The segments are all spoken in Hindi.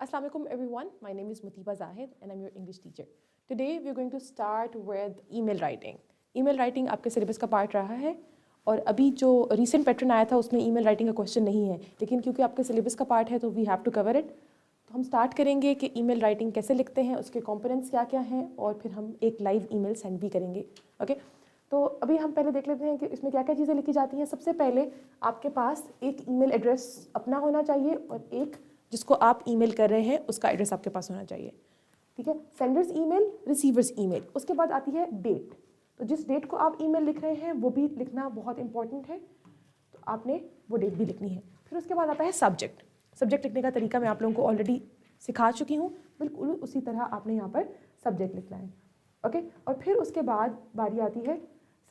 Assalamu alaikum everyone. My name is Mutiba Zahid and I'm your English teacher. Today we are going to start with email writing. email writing आपके सिलेबस का पार्ट रहा है और अभी जो recent पैटर्न आया था उसमें email writing का क्वेश्चन नहीं है, लेकिन क्योंकि आपके सिलेबस का पार्ट है तो we have to cover it. तो हम स्टार्ट करेंगे कि ईमेल राइटिंग कैसे लिखते हैं, उसके कंपोनेंट्स क्या क्या हैं और फिर हम एक लाइव ईमेल सेंड भी करेंगे. ओके तो अभी हम पहले देख लेते हैं कि इसमें क्या क्या चीज़ें लिखी जाती हैं. सबसे पहले आपके पास एक ईमेल एड्रेस अपना होना चाहिए और एक जिसको आप ईमेल कर रहे हैं उसका एड्रेस आपके पास होना चाहिए. ठीक है, सेंडर्स ईमेल, रिसीवर्स ईमेल. उसके बाद आती है डेट. तो जिस डेट को आप ईमेल लिख रहे हैं वो भी लिखना बहुत इंपॉर्टेंट है, तो आपने वो डेट भी लिखनी है. फिर उसके बाद आता है सब्जेक्ट. सब्जेक्ट लिखने का तरीका मैं आप लोगों को ऑलरेडी सिखा चुकी हूँ, बिल्कुल उसी तरह आपने यहाँ पर सब्जेक्ट लिखना है. ओके और फिर उसके बाद बारी आती है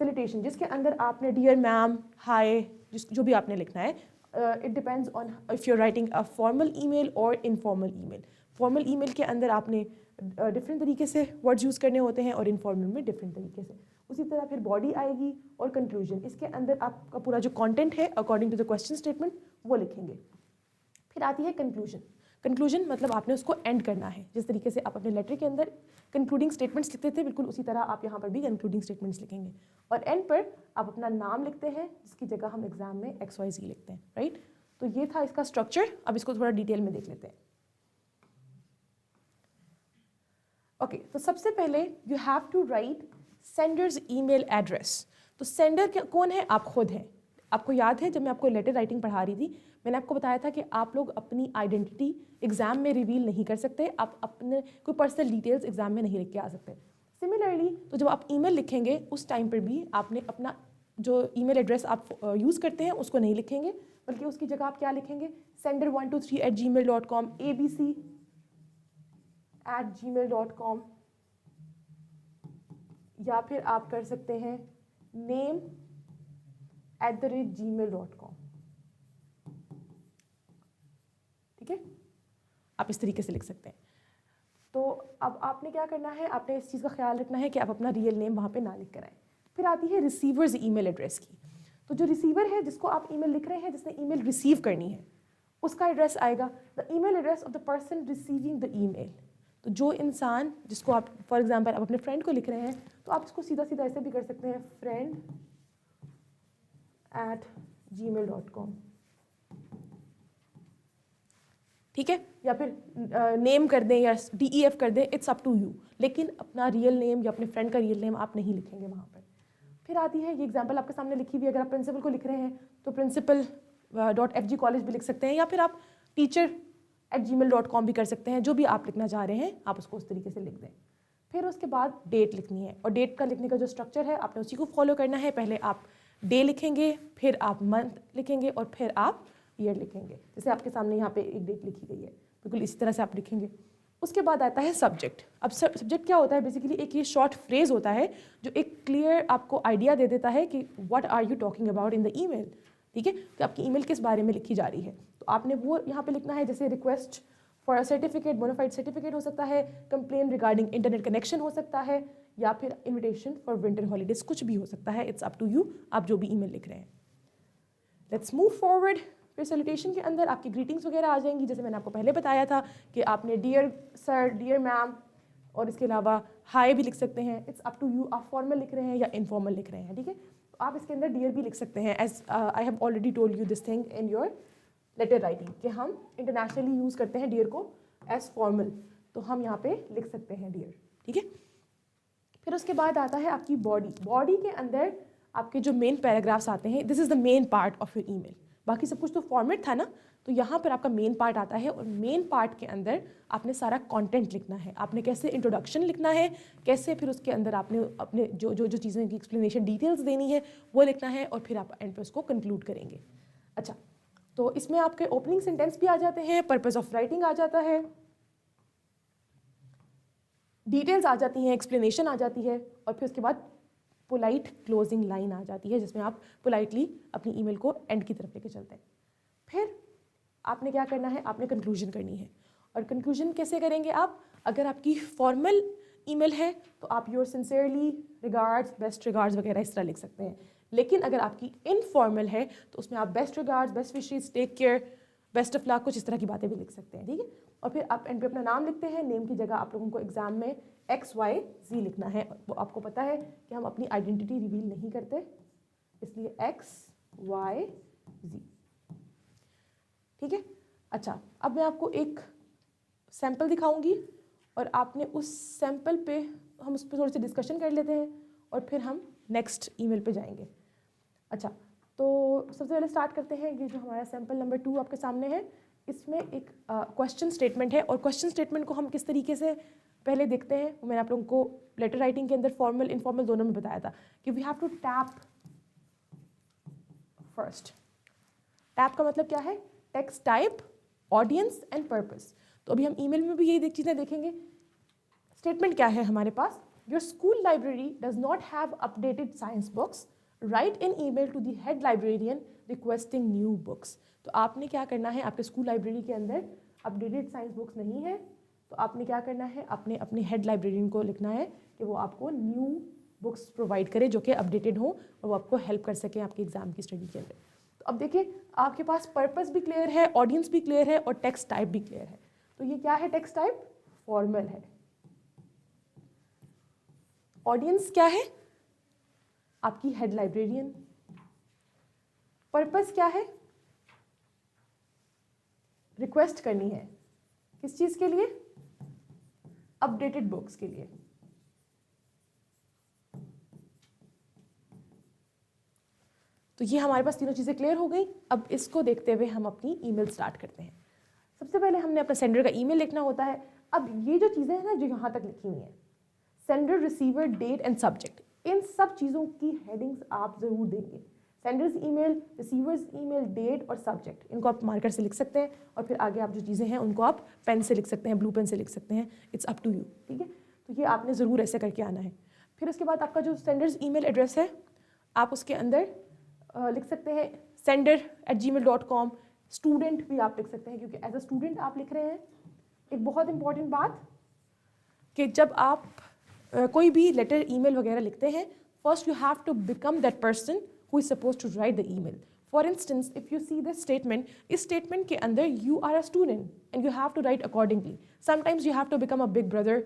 सैल्यूटेशन, जिसके अंदर आपने डियर मैम, हाय, जो भी आपने लिखना है. It depends on if you are writing a formal email और इनफॉर्मल ईमेल. फॉर्मल ईमेल के अंदर आपने डिफरेंट तरीके से वर्ड्स यूज़ करने होते हैं और इनफॉर्मल में डिफरेंट तरीके से. उसी तरह फिर बॉडी आएगी और कंक्लूजन. इसके अंदर आपका पूरा जो कंटेंट है according to the question statement वो लिखेंगे. फिर आती है कंक्लूजन. कंक्लूजन मतलब आपने उसको एंड करना है. जिस तरीके से आप अपने लेटर के अंदर कंक्लूडिंग स्टेटमेंट्स लिखते थे, बिल्कुल उसी तरह आप यहाँ पर भी कंक्लूडिंग स्टेटमेंट्स लिखेंगे. और एंड पर आप अपना नाम लिखते हैं, जिसकी जगह हम एग्जाम में XYZ लिखते हैं. राइट, तो ये था इसका स्ट्रक्चर. अब इसको थोड़ा डिटेल में देख लेते हैं. ओके तो सबसे पहले you have to write sender's email address. तो सेंडर कौन है? आप खुद हैं. आपको याद है जब मैं आपको लेटर राइटिंग पढ़ा रही थी, मैंने आपको बताया था कि आप लोग अपनी आइडेंटिटी एग्जाम में रिवील नहीं कर सकते. आप अपने कोई पर्सनल डिटेल्स एग्जाम में नहीं लिख के आ सकते. सिमिलरली तो जब आप ईमेल लिखेंगे उस टाइम पर भी आपने अपना जो ईमेल एड्रेस आप यूज़ करते हैं उसको नहीं लिखेंगे, बल्कि उसकी जगह आप क्या लिखेंगे? sender123@gmail.com, abc@gmail.com, या फिर आप कर सकते हैं name@gmail.com. ठीक है, आप इस तरीके से लिख सकते हैं. तो अब आपने क्या करना है, आपने इस चीज़ का ख्याल रखना है कि आप अपना रियल नेम वहाँ पे ना लिख कर आएँ. फिर आती है रिसीवर्स ईमेल एड्रेस की. तो जो रिसीवर है, जिसको आप ईमेल लिख रहे हैं, जिसने ईमेल रिसीव करनी है, उसका एड्रेस आएगा the email address of the person receiving the email. तो जो इंसान जिसको आप फॉर एग्जांपल आप अपने फ्रेंड को लिख रहे हैं, तो आप इसको सीधा सीधा ऐसे भी कर सकते हैं, friend@gmail.com. ठीक है, या फिर नेम कर दें या DEF कर दें, इट्स अप टू यू. लेकिन अपना रियल नेम या अपने फ्रेंड का रियल नेम आप नहीं लिखेंगे वहाँ पर. फिर आती है ये एग्जांपल आपके सामने लिखी हुई. अगर आप प्रिंसिपल को लिख रहे हैं तो principal.fg college भी लिख सकते हैं, या फिर आप teacher@gmail.com भी कर सकते हैं. जो भी आप लिखना चाह रहे हैं आप उसको उस तरीके से लिख दें. फिर उसके बाद डेट लिखनी है, और डेट का लिखने का जो स्ट्रक्चर है आपने उसी को फॉलो करना है. पहले आप डे लिखेंगे, फिर आप मंथ लिखेंगे और फिर आप ईयर लिखेंगे. जैसे आपके सामने यहाँ पे एक डेट लिखी गई है, बिल्कुल इसी तरह से आप लिखेंगे. उसके बाद आता है सब्जेक्ट. अब सब्जेक्ट क्या होता है? बेसिकली एक ये शॉर्ट फ्रेज होता है जो एक क्लियर आपको आइडिया दे देता है कि what are you talking about in the email. ठीक है, तो आपकी ईमेल किस बारे में लिखी जा रही है, तो आपने वो यहाँ पे लिखना है. जैसे request for a certificate, bonafide certificate हो सकता है, कंप्लेन रिगार्डिंग इंटरनेट कनेक्शन हो सकता है, या फिर इन्विटेशन फॉर विंटर हॉलीडेज, कुछ भी हो सकता है. इट्स अप टू यू, आप जो भी ईमेल लिख रहे हैं. Let's move forward. फिर सैल्यूटेशन के अंदर आपकी ग्रीटिंग्स वगैरह आ जाएंगी. जैसे मैंने आपको पहले बताया था कि आपने डियर सर, डियर मैम और इसके अलावा हाय भी लिख सकते हैं. इट्स अप टू यू, आप फॉर्मल लिख रहे हैं या इनफॉर्मल लिख रहे हैं. ठीक है, तो आप इसके अंदर डियर भी लिख सकते हैं. As I have already told you this thing in your letter writing कि हम इंटरनेशनली यूज़ करते हैं डियर को एज फॉर्मल, तो हम यहाँ पे लिख सकते हैं डियर. ठीक है, फिर उसके बाद आता है आपकी बॉडी. बॉडी के अंदर आपके जो मेन पैराग्राफ्स आते हैं, this is the main part of your email. बाकी सब कुछ तो फॉर्मेट था ना, तो यहाँ पर आपका मेन पार्ट आता है. और मेन पार्ट के अंदर आपने सारा कंटेंट लिखना है. आपने कैसे इंट्रोडक्शन लिखना है, कैसे फिर उसके अंदर आपने अपने जो जो जो चीज़ें की एक्सप्लेनेशन डिटेल्स देनी है वो लिखना है, और फिर आप एंड पे उसको कंक्लूड करेंगे. अच्छा, तो इसमें आपके ओपनिंग सेंटेंस भी आ जाते हैं, पर्पस ऑफ राइटिंग आ जाता है, डिटेल्स आ जाती हैं, एक्सप्लेनेशन आ जाती है, और फिर उसके बाद पोलाइट क्लोजिंग लाइन आ जाती है, जिसमें आप पोलाइटली अपनी ईमेल को एंड की तरफ लेके चलते हैं. फिर आपने क्या करना है, आपने कंक्लूजन करनी है. और कंक्लूजन कैसे करेंगे आप? अगर आपकी फॉर्मल ईमेल है तो आप your sincerely regards, best regards वगैरह इस तरह लिख सकते हैं. लेकिन अगर आपकी इनफॉर्मल है तो उसमें आप best regards, best wishes, take care, best of luck, कुछ इस तरह की बातें भी लिख सकते हैं, ठीक है। और फिर आप एंड पे अपना नाम लिखते हैं। नेम की जगह आप लोगों को एग्जाम में XYZ लिखना है। वो आपको पता है कि हम अपनी आइडेंटिटी रिवील नहीं करते, इसलिए XYZ, ठीक है। अच्छा, अब मैं आपको एक सैम्पल दिखाऊंगी और आपने उस सैम्पल पे हम उस पर थोड़ी सी डिस्कशन कर लेते हैं और फिर हम नेक्स्ट ईमेल पे जाएंगे। अच्छा, तो सबसे पहले स्टार्ट करते हैं। ये जो हमारा सैम्पल नंबर 2 आपके सामने है, इसमें एक क्वेश्चन स्टेटमेंट है और क्वेश्चन स्टेटमेंट को हम किस तरीके से पहले देखते हैं, मैंने आप लोगों को लेटर राइटिंग के अंदर फॉर्मल इनफॉर्मल दोनों में बताया था कि we have to tap first. Tap का मतलब क्या है? Text type, audience and purpose. तो अभी हम ईमेल में भी यही चीज़ें देखेंगे। स्टेटमेंट क्या है हमारे पास? Your school library does not have updated science books, write an email to the head librarian requesting new books. तो आपने क्या करना है, आपके स्कूल लाइब्रेरी के अंदर अपडेटेड साइंस बुक्स नहीं है, तो आपने क्या करना है, आपने अपने हेड लाइब्रेरियन को लिखना है कि वो आपको न्यू बुक्स प्रोवाइड करे जो कि अपडेटेड हो और वो आपको हेल्प कर सके आपके एग्जाम की स्टडी के अंदर। तो अब देखिए, आपके पास पर्पस भी क्लियर है, ऑडियंस भी क्लियर है और टेक्स्ट टाइप भी क्लियर है। तो ये क्या है? टेक्स्ट टाइप फॉर्मल है। ऑडियंस क्या है? आपकी हेड लाइब्रेरियन। पर्पस क्या है? रिक्वेस्ट करनी है किस चीज के लिए? अपडेटेड बुक्स के लिए। तो ये हमारे पास तीनों चीजें क्लियर हो गई। अब इसको देखते हुए हम अपनी ईमेल स्टार्ट करते हैं। सबसे पहले हमने अपना सेंडर का ईमेल लिखना होता है। अब ये जो चीजें हैं ना जो यहां तक लिखी हुई हैं, sender, receiver, date and subject, इन सब चीज़ों की हेडिंग्स आप ज़रूर देंगे। Sender's email, receiver's email, date और सब्जेक्ट, इनको आप मार्कर से लिख सकते हैं और फिर आगे आप जो चीज़ें हैं उनको आप पेन से लिख सकते हैं, ब्लू पेन से लिख सकते हैं। इट्स अप टू यू, ठीक है। तो ये आपने ज़रूर ऐसे करके आना है। फिर उसके बाद आपका जो सेंडर्स ईमेल एड्रेस है, आप उसके अंदर लिख सकते हैं sender@gmail.com। स्टूडेंट भी आप लिख सकते हैं क्योंकि एज अ स्टूडेंट आप लिख रहे हैं। एक बहुत इंपॉर्टेंट बात कि जब आप कोई भी लेटर, ईमेल वगैरह लिखते हैं, first you have to become that person who is suppose to write the email. For instance, if you see this statement, इस स्टेटमेंट के अंदर you are a student and you have to write accordingly. Sometimes you have to become a big brother,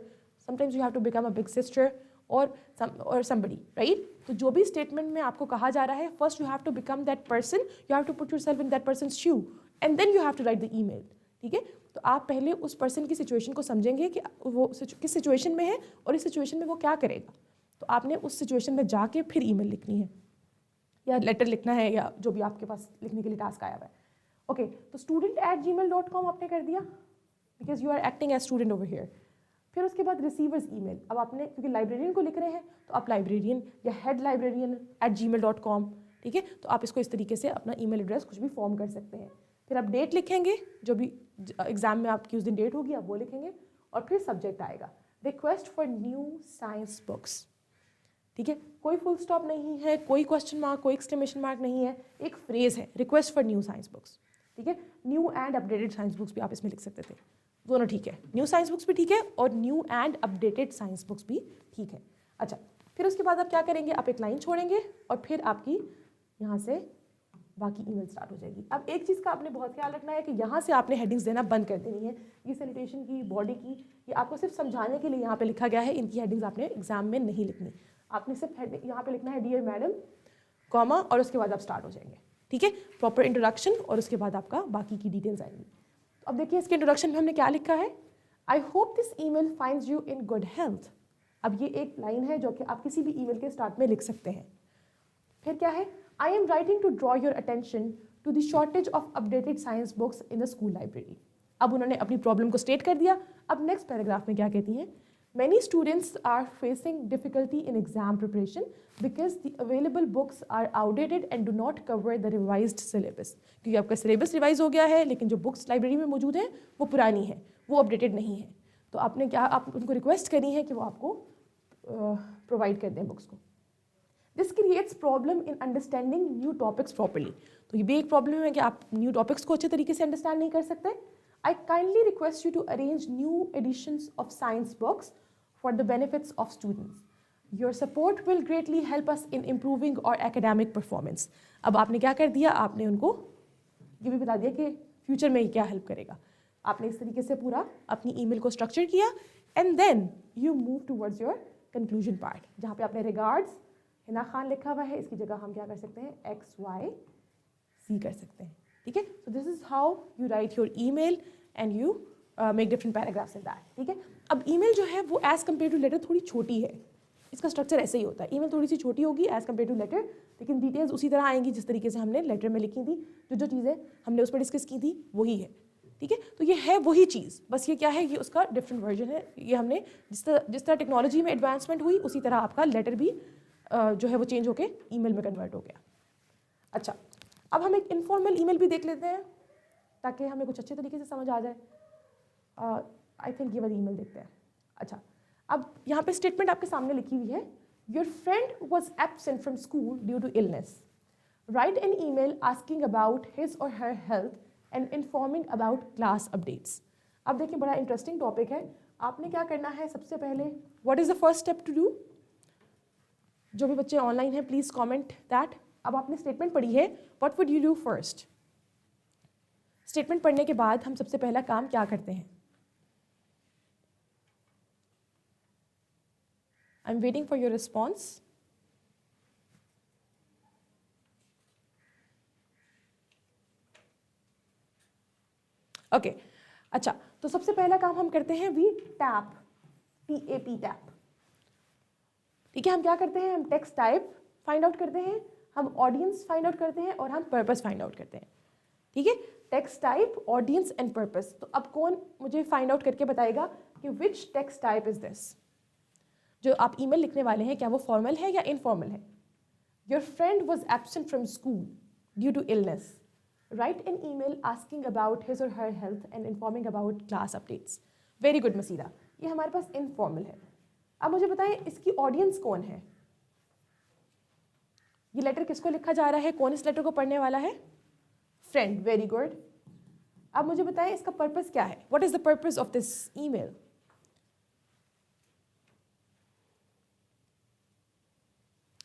sometimes you have to become a big sister और somebody, राइट? तो जो भी स्टेटमेंट में आपको कहा जा रहा है, first you have to become that person, you have to put yourself in that person's shoe and then you have to write the email, ठीक है। तो आप पहले उस पर्सन की सिचुएशन को समझेंगे कि वो किस सिचुएशन में है और इस सिचुएशन में वो क्या करेगा। तो आपने उस सिचुएशन में जाके फिर ईमेल लिखनी है या लेटर लिखना है या जो भी आपके पास लिखने के लिए टास्क आया हुआ है। ओके, तो student@gmail.com आपने कर दिया because you are acting as student over here. फिर उसके बाद रिसीवर्स ईमेल, अब आपने क्योंकि लाइब्रेरियन को लिख रहे हैं तो आप लाइब्रेरियन या हेड librarian@gmail.com, ठीक है। तो आप इसको इस तरीके से अपना ईमेल एड्रेस कुछ भी फॉर्म कर सकते हैं। फिर आप डेट लिखेंगे, जो भी एग्जाम में आपकी उस दिन डेट होगी आप वो लिखेंगे और फिर सब्जेक्ट आएगा request for new science books, ठीक है। कोई फुल स्टॉप नहीं है, कोई क्वेश्चन मार्क, कोई एक्सक्लेमेशन मार्क नहीं है, एक फ्रेज है request for new science books, ठीक है। New and updated science books भी आप इसमें लिख सकते थे, दोनों ठीक है। न्यू साइंस बुक्स भी ठीक है और new and updated science books भी ठीक है। अच्छा, फिर उसके बाद आप क्या करेंगे, आप एक लाइन छोड़ेंगे और फिर आपकी यहाँ से बाकी ईमेल स्टार्ट हो जाएगी। अब एक चीज़ का आपने बहुत ख्याल रखना है कि यहाँ से आपने हेडिंग्स देना बंद कर देनी है। ये सैनिटेशन की, बॉडी की, ये आपको सिर्फ समझाने के लिए यहाँ पे लिखा गया है। इनकी हेडिंग्स आपने एग्जाम में नहीं लिखनी। आपने सिर्फ यहाँ पे लिखना है डियर मैडम, कॉमा, और उसके बाद आप स्टार्ट हो जाएंगे, ठीक है। प्रॉपर इंट्रोडक्शन और उसके बाद आपका बाकी की डिटेल्स आएंगी। तो अब देखिए इसके इंट्रोडक्शन में हमने क्या लिखा है, I hope this email finds you in good health. अब ये एक लाइन है जो कि आप किसी भी ईमेल के स्टार्ट में लिख सकते हैं। फिर क्या है, I am writing to draw your attention to the shortage of updated science books in the school library. अब उन्होंने अपनी प्रॉब्लम को स्टेट कर दिया। अब नेक्स्ट पैराग्राफ में क्या कहती हैं, many students are facing difficulty in exam preparation because the available books are outdated and do not cover the revised syllabus. क्योंकि आपका सिलेबस रिवाइज हो गया है लेकिन जो बुक्स लाइब्रेरी में मौजूद हैं वो पुरानी है, वो अपडेटेड नहीं है। तो आपने क्या, आप उनको रिक्वेस्ट करी है कि वो आपको प्रोवाइड कर दें बुक्स को। This creates problem in understanding new topics properly. तो ये भी एक प्रॉब्लम है कि आप न्यू टॉपिक्स को अच्छे तरीके से अंडरस्टैंड नहीं कर सकते। I kindly request you to arrange new editions of science books for the benefits of students. Your support will greatly help us in improving our academic performance. अब आपने क्या कर दिया, आपने उनको ये भी बता दिया कि फ्यूचर में क्या हेल्प करेगा। आपने इस तरीके से पूरा अपनी ईमेल को स्ट्रक्चर किया and then you move towards your conclusion part, जहाँ पे आपने रिगार्ड्स हिना खान लिखा हुआ है, इसकी जगह हम क्या कर सकते हैं XYZ कर सकते हैं, ठीक है। So this is how you right your email and you make different paragraphs in that, ठीक है। अब ईमेल जो है वो एज कम्पेयर टू लेटर थोड़ी छोटी है, इसका स्ट्रक्चर ऐसे ही होता है, ईमेल थोड़ी सी छोटी होगी एज कम्पेयर टू लेटर, लेकिन डिटेल्स उसी तरह आएंगी जिस तरीके से हमने लेटर में लिखी थी, जो चीज़ें हमने उस पर डिस्कस की थी वही है, ठीक है। तो ये है वही चीज़, बस ये क्या है, ये उसका डिफरेंट वर्जन है। ये हमने जिस तरह टेक्नोलॉजी में एडवांसमेंट हुई उसी तरह आपका लेटर भी जो है वो चेंज होके ईमेल में कन्वर्ट हो गया। अच्छा, अब हम एक इनफॉर्मल ईमेल भी देख लेते हैं ताकि हमें कुछ अच्छे तरीके से समझ आ जाए। आई थिंक ये वाली ईमेल देखते हैं। अच्छा, अब यहाँ पे स्टेटमेंट आपके सामने लिखी हुई है, your friend was absent from school due to illness, write an email asking about his or her health and informing about class updates. अब देखिए बड़ा इंटरेस्टिंग टॉपिक है। आपने क्या करना है, सबसे पहले what is the first step to do. जो भी बच्चे ऑनलाइन हैं प्लीज़ कमेंट दैट। अब आपने स्टेटमेंट पढ़ी है, what would you do first. Statement पढ़ने के बाद हम सबसे पहला काम क्या करते हैं। I am waiting for your response. Okay, अच्छा, तो सबसे पहला काम हम करते हैं वी टैप, TAP, ठीक है। हम क्या करते हैं, हम टेक्स्ट टाइप फाइंड आउट करते हैं, हम ऑडियंस फाइंड आउट करते हैं और हम पर्पस फाइंड आउट करते हैं, ठीक है। Text type, audience and purpose. तो अब कौन मुझे फाइंड आउट करके बताएगा कि विच टेक्स्ट टाइप इज दिस। जो आप ईमेल लिखने वाले हैं क्या वो फॉर्मल है या इनफॉर्मल है। Your friend was absent from school due to illness, write an email asking about his or her health and informing about class updates. Very good मसीदा, ये हमारे पास इनफॉर्मल है। अब मुझे बताएं इसकी ऑडियंस कौन है, ये लेटर किसको लिखा जा रहा है, कौन इस लेटर को पढ़ने वाला है, फ्रेंड, वेरी गुड। अब मुझे बताएं इसका पर्पस क्या है, what is the purpose of this email.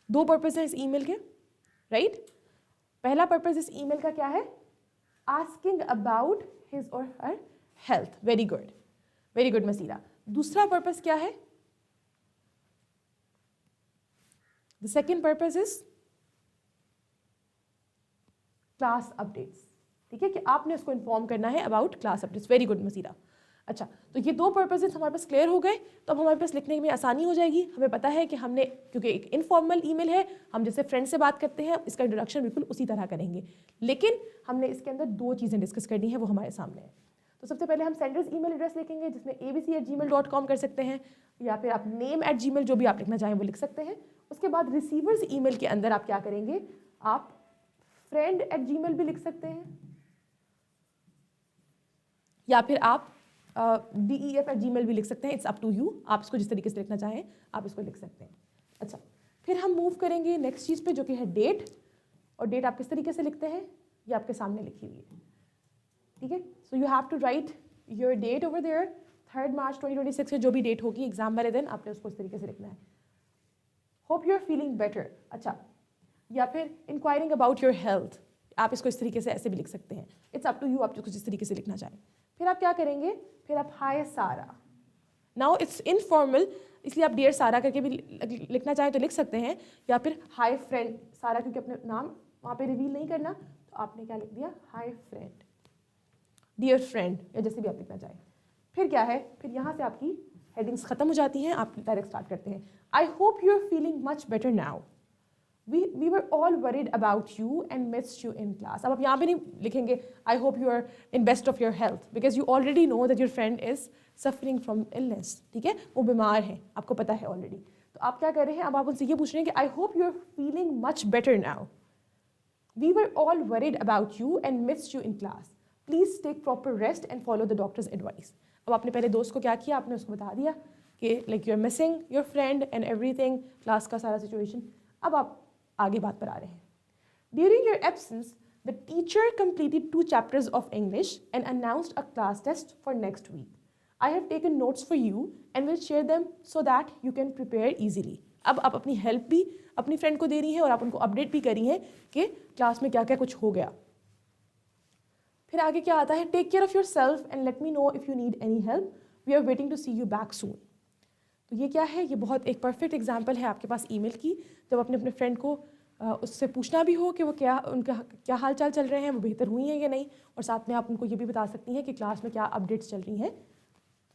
दो पर्पस है इस ईमेल के, राइट। पहला पर्पस इस ईमेल का क्या है, asking about his or her health, very good मसीरा। दूसरा पर्पस क्या है, the second purpose is class updates, ठीक है, कि आपने उसको इन्फॉर्म करना है about class updates, very good मसीरा। अच्छा, तो ये दो पर्पसेस हमारे पास क्लियर हो गए, तो अब हमारे पास लिखने में आसानी हो जाएगी। हमें पता है कि हमने, क्योंकि एक इनफॉर्मल ईमेल है, हम जैसे फ्रेंड से बात करते हैं इसका इंट्रोडक्शन बिल्कुल उसी तरह करेंगे, लेकिन हमने इसके अंदर दो चीज़ें डिस्कस करनी है, वो हमारे सामने है। तो सबसे पहले हम सेंडर्स ईमेल एड्रेस लिखेंगे जिसमें abc@gmail.com कर सकते हैं, या फिर आप name@gmail जो भी आप लिखना चाहें वो लिख सकते हैं। उसके बाद रिसीवर्स ईमेल के अंदर आप क्या करेंगे, आप friend@gmail भी लिख सकते हैं, या फिर आप DEF@gmail भी लिख सकते हैं, इट्स अप टू यू, आप इसको जिस तरीके से लिखना चाहें आप इसको लिख सकते हैं। अच्छा, फिर हम मूव करेंगे नेक्स्ट चीज़ पे जो कि है डेट, और डेट आप किस तरीके से लिखते हैं ये आपके सामने लिखी हुई है, ठीक है। So you have to write your date over there, 3 March 2026 जो भी डेट होगी एग्जाम वाले दिन आपने उसको इस तरीके से लिखना है। Hope you are feeling better, अच्छा, या फिर इंक्वायरिंग अबाउट योर हेल्थ, आप इसको इस तरीके से ऐसे भी लिख सकते हैं, इट्स अप टू यू, आप जिस तरीके से लिखना चाहें। फिर आप क्या करेंगे, फिर आप हाय सारा, नाउ इट्स इनफॉर्मल इसलिए आप डियर सारा करके भी लिखना चाहें तो लिख सकते हैं, या फिर हाय फ्रेंड सारा, क्योंकि अपने नाम वहाँ पे रिवील नहीं करना तो आपने क्या लिख दिया, हाय फ्रेंड, डियर फ्रेंड, या जैसे भी आप लिखना चाहें। फिर क्या है, फिर यहाँ से आपकी हेडिंग्स खत्म हो जाती हैं, आप डायरेक्ट स्टार्ट करते हैं। I hope you are feeling much better now, we were all worried about you and missed you in class। अब आप यहाँ पे नहीं लिखेंगे I hope you are in best of your health because you already know that your friend is suffering from illness, ठीक है, वो बीमार है, आपको पता है ऑलरेडी। तो आप क्या कर रहे हैं, अब आप उनसे ये पूछ रहे हैं कि I hope you are feeling much better now, we were all worried about you and missed you in class, please take proper rest and follow the doctor's advice। अब आपने पहले दोस्त को क्या किया, आपने उसको बता दिया कि like you are missing your friend and everything, class का सारा सिचुएशन। अब आप आगे बात पर आ रहे हैं। During your absence, the teacher completed 2 chapters of English and announced a class test for next week. I have taken notes for you and will share them so that you can prepare easily। अब आप अपनी हेल्प भी अपनी फ्रेंड को दे रही हैं और आप उनको अपडेट भी कर रही हैं कि क्लास में क्या क्या कुछ हो गया। फिर आगे क्या आता है, take care of yourself and let me know if you need any help, we are waiting to see you back soon. तो ये क्या है, ये बहुत एक परफेक्ट एग्जाम्पल है आपके पास ईमेल की, जब अपने अपने फ्रेंड को उससे पूछना भी हो कि वो क्या, उनका क्या हाल चाल चल रहे हैं, वो बेहतर हुई हैं या नहीं, और साथ में आप उनको ये भी बता सकती हैं कि क्लास में क्या अपडेट्स चल रही हैं।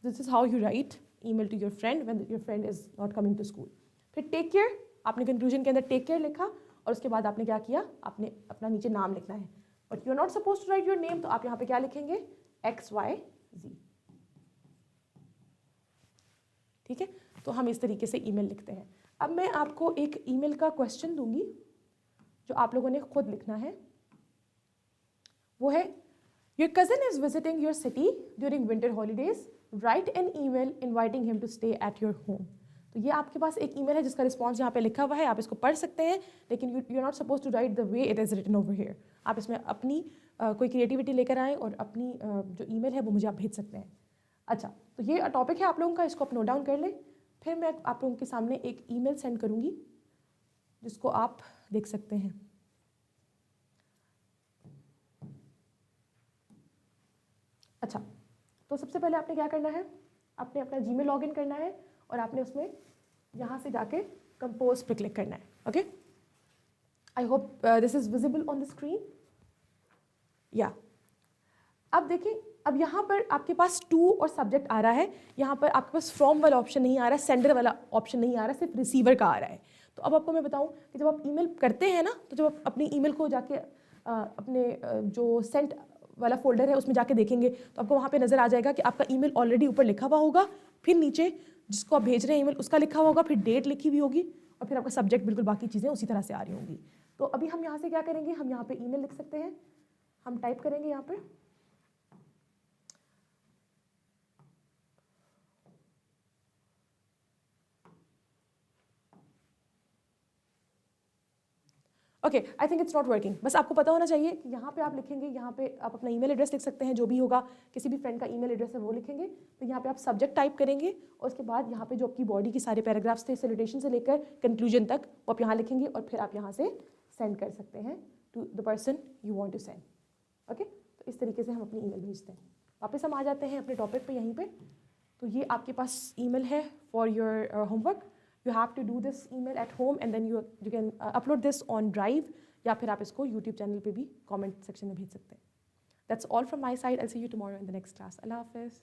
This is how you write email to your friend when your friend is not coming to school. फिर टेक केयर, आपने कंक्लूजन के अंदर टेक केयर लिखा, और उसके बाद आपने क्या किया, आपने अपना नीचे नाम लिखना है, but you are not suppose to write your name, तो आप यहाँ पे क्या लिखेंगे, XYZ। ठीक है, तो हम इस तरीके से ईमेल लिखते हैं। अब मैं आपको एक ईमेल का क्वेश्चन दूंगी जो आप लोगों ने खुद लिखना है। वो है, your cousin is visiting your city during winter holidays, write an email inviting him to stay at your home. तो ये आपके पास एक ईमेल है जिसका रिस्पॉन्स यहाँ पे लिखा हुआ है, आप इसको पढ़ सकते हैं, लेकिन you are not suppose to write the way it is written over here. आप इसमें अपनी कोई क्रिएटिविटी लेकर आएँ और अपनी जो ईमेल है वो मुझे आप भेज सकते हैं। अच्छा, तो ये टॉपिक है आप लोगों का, इसको आप नोट डाउन कर लें। फिर मैं आप लोगों के सामने एक ईमेल सेंड करूँगी जिसको आप देख सकते हैं। अच्छा, तो सबसे पहले आपने क्या करना है, आपने अपना जीमेल लॉगिन करना है और आपने उसमें यहाँ से जाके कंपोज पे क्लिक करना है। Okay, I hope this is visible on the screen. या अब देखिए, अब यहाँ पर आपके पास टू और सब्जेक्ट आ रहा है, यहाँ पर आपके पास फ्रॉम वाला ऑप्शन नहीं आ रहा है, सेंडर वाला ऑप्शन नहीं आ रहा है, सिर्फ रिसीवर का आ रहा है। तो अब आपको मैं बताऊँ कि जब आप ईमेल करते हैं ना, तो जब आप अपनी ईमेल को जाके अपने जो सेंट वाला फोल्डर है उसमें जाके देखेंगे तो आपको वहाँ पे नज़र आ जाएगा कि आपका ईमेल ऑलरेडी ऊपर लिखा हुआ होगा, फिर नीचे जिसको आप भेज रहे हैं ईमेल उसका लिखा हुआ होगा, फिर डेट लिखी हुई होगी, और फिर आपका सब्जेक्ट बिल्कुल बाकी चीज़ें उसी तरह से आ रही होंगी। तो अभी हम यहाँ से क्या करेंगे, हम यहाँ पे ईमेल लिख सकते हैं, हम टाइप करेंगे यहाँ पर okay, I think it's not working. बस आपको पता होना चाहिए कि यहाँ पे आप लिखेंगे, यहाँ पे आप अपना ईमेल एड्रेस लिख सकते हैं, जो भी होगा किसी भी फ्रेंड का ईमेल एड्रेस है वो लिखेंगे। तो यहाँ पे आप सब्जेक्ट टाइप करेंगे और उसके बाद यहाँ पे जो आपकी बॉडी की सारे पैराग्राफ्स थे सैल्यूटेशन से लेकर कंक्लूजन तक वो आप यहाँ लिखेंगे, और फिर आप यहाँ से सेंड कर सकते हैं to the person you want to send. Okay, तो इस तरीके से हम अपनी ईमेल भेजते हैं। वापस हम आ जाते हैं अपने टॉपिक पर यहीं पर। तो ये आपके पास ईमेल है for your homework. You have to do this email at home and then you can upload this on Drive, या फिर आप इसको YouTube चैनल पे भी कमेंट सेक्शन में भेज सकते हैं। That's all from my side. I'll see you tomorrow in the next class. Allah Hafiz.